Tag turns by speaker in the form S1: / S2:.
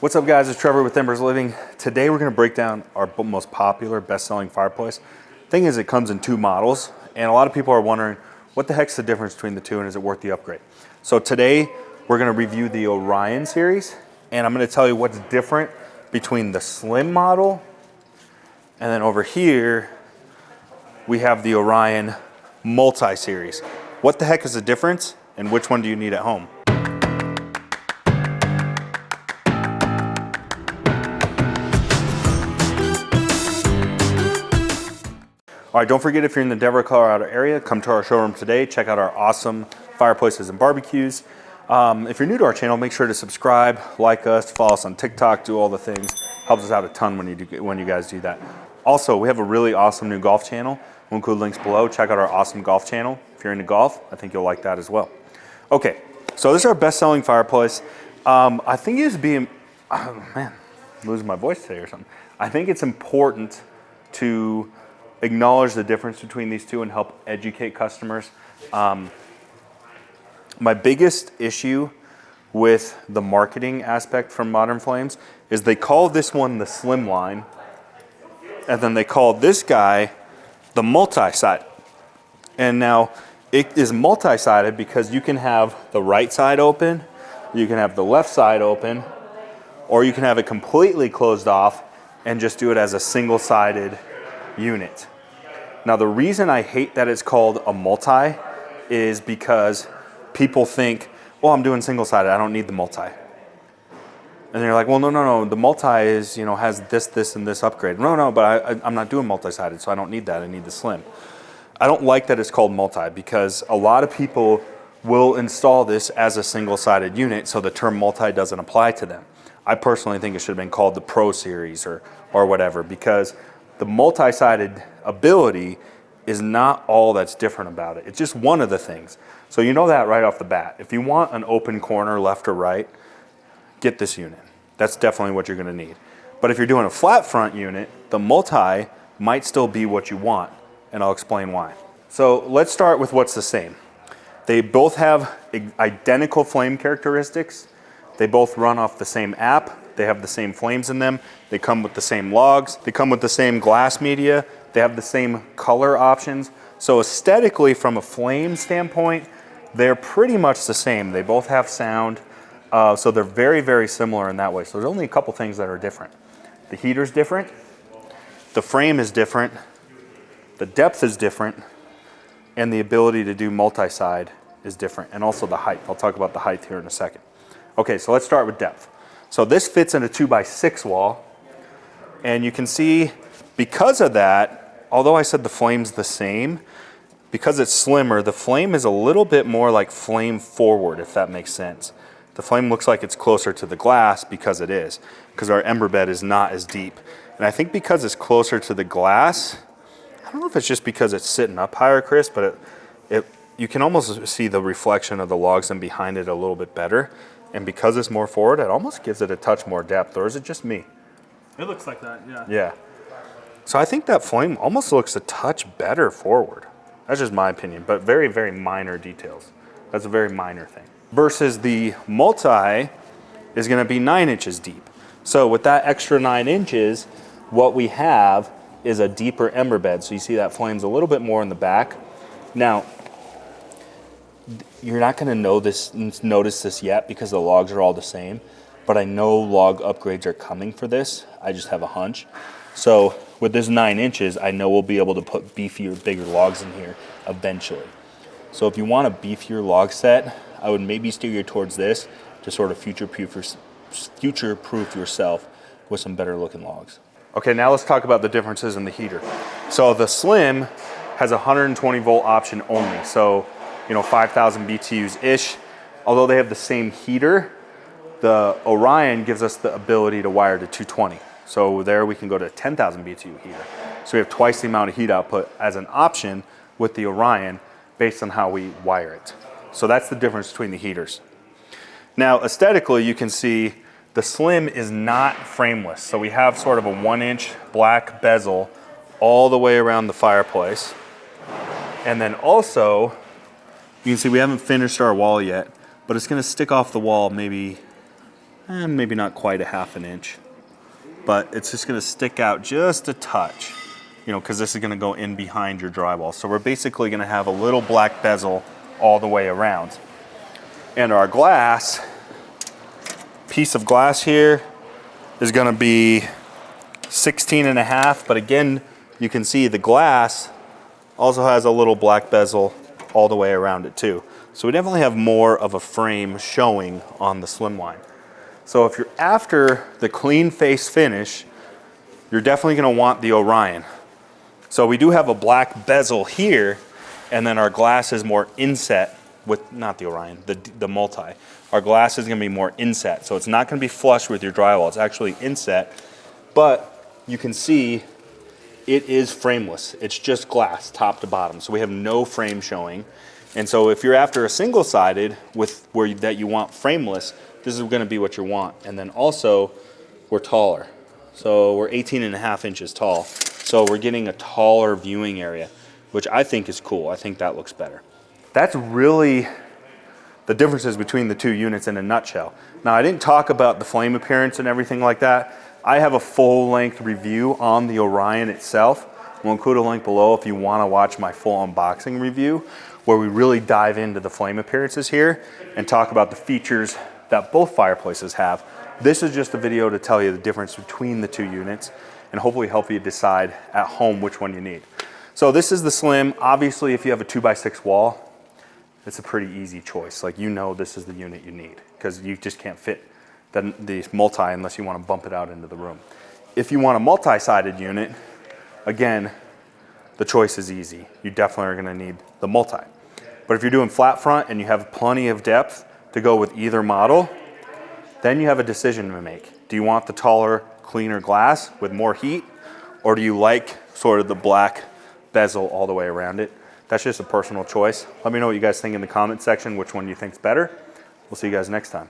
S1: What's up guys, it's Trevor with Embers Living. Today we're going to break down our most popular, best-selling fireplace. Thing is, it comes in two models, and a lot of people are wondering, what the heck's the difference between the two and is it worth the upgrade? So today we're going to review the Orion series, and I'm going to tell you what's different between the slim model, and then over here we have the Orion multi-series. What the heck is the difference, and which one do you need at home? All right, don't forget, if you're in the Denver, Colorado area, come to our showroom today. Check out our awesome fireplaces and barbecues. If you're new to our channel, make sure to subscribe, like us, follow us on TikTok, do all the things. Helps us out a ton when you guys do that. Also, we have a really awesome new golf channel. We'll include links below. Check out our awesome golf channel. If you're into golf, I think you'll like that as well. Okay, so this is our best-selling fireplace. I think it is being, oh man, I'm losing my voice today or something. I think it's important to acknowledge the difference between these two and help educate customers. My biggest issue with the marketing aspect from Modern Flames is they call this one the slim line, and then they call this guy the multi-sided. And now it is multi-sided because you can have the right side open, you can have the left side open, or you can have it completely closed off and just do it as a single-sided unit. Now the reason I hate that it's called a multi is because people think, well, I'm doing single-sided, I don't need the multi. And they're like, well, no, the multi is, has this, and this upgrade. No, but I'm not doing multi-sided, so I don't need that, I need the slim. I don't like that it's called multi because a lot of people will install this as a single-sided unit, so the term multi doesn't apply to them. I personally think it should have been called the Pro Series or whatever, because the multi-sided ability is not all that's different about it. It's just one of the things. So you know that right off the bat. If you want an open corner left or right, get this unit. That's definitely what you're gonna need. But if you're doing a flat front unit, the multi might still be what you want, and I'll explain why. So let's start with what's the same. They both have identical flame characteristics. They both run off the same app. They have the same flames in them. They come with the same logs. They come with the same glass media. They have the same color options. So aesthetically, from a flame standpoint, they're pretty much the same. They both have sound. So they're very, very similar in that way. So there's only a couple things that are different. The heater's different. The frame is different. The depth is different. And the ability to do multi-side is different. And also the height. I'll talk about the height here in a second. Okay, so let's start with depth. So this fits in a 2x6 wall, and you can see because of that, although I said the flame's the same, because it's slimmer, the flame is a little bit more like flame forward, if that makes sense. The flame looks like it's closer to the glass because it is, because our Ember Bed is not as deep. And I think because it's closer to the glass, I don't know if it's just because it's sitting up higher, Chris, but you can almost see the reflection of the logs and behind it a little bit better. And because it's more forward, it almost gives it a touch more depth, or is it just me?
S2: It looks like that, yeah.
S1: Yeah. So I think that flame almost looks a touch better forward. That's just my opinion, but very, very minor details. That's a very minor thing. Versus the multi is gonna be 9 inches deep. So with that extra 9 inches, what we have is a deeper Ember Bed. So you see that flame's a little bit more in the back. Now, you're not gonna notice this yet because the logs are all the same, but I know log upgrades are coming for this. I just have a hunch. So with this 9 inches, I know we'll be able to put beefier, bigger logs in here eventually. So if you want a beefier log set, I would maybe steer you towards this to sort of future-proof yourself with some better looking logs. Okay, now let's talk about the differences in the heater. So the Slim has a 120 volt option only. So 5,000 BTUs-ish. Although they have the same heater, the Orion gives us the ability to wire to 220. So there we can go to a 10,000 BTU heater. So we have twice the amount of heat output as an option with the Orion based on how we wire it. So that's the difference between the heaters. Now aesthetically, you can see the Slim is not frameless. So we have sort of a 1-inch black bezel all the way around the fireplace. And then also, you can see we haven't finished our wall yet, but it's gonna stick off the wall maybe and maybe not quite a half an inch, but it's just gonna stick out just a touch, you know, because this is gonna go in behind your drywall. So we're basically gonna have a little black bezel all the way around. And our glass, piece of glass here is gonna be 16.5, but again, you can see the glass also has a little black bezel all the way around it too. So we definitely have more of a frame showing on the slimline. So if you're after the clean face finish, you're definitely gonna want the Orion. So we do have a black bezel here, and then our glass is more inset with, not the Orion, the multi. Our glass is gonna be more inset, so it's not gonna be flush with your drywall, it's actually inset, but you can see it is frameless. It's just glass, top to bottom, so we have no frame showing. And so if you're after a single-sided with that you want frameless, this is gonna be what you want. And then also, we're taller. So we're 18.5 inches tall. So we're getting a taller viewing area, which I think is cool. I think that looks better. That's really the differences between the two units in a nutshell. Now, I didn't talk about the flame appearance and everything like that. I have a full-length review on the Orion itself. We'll include a link below if you want to watch my full unboxing review, where we really dive into the flame appearances here and talk about the features that both fireplaces have. This is just a video to tell you the difference between the two units and hopefully help you decide at home which one you need. So this is the slim. Obviously, if you have a 2x6 wall, it's a pretty easy choice. Like, you know this is the unit you need because you just can't fit the multi unless you want to bump it out into the room. If you want a multi-sided unit, again, the choice is easy. You definitely are going to need the multi. But if you're doing flat front and you have plenty of depth to go with either model, then you have a decision to make. Do you want the taller, cleaner glass with more heat, or do you like sort of the black bezel all the way around it? That's just a personal choice. Let me know what you guys think in the comment section, which one you think's better. We'll see you guys next time.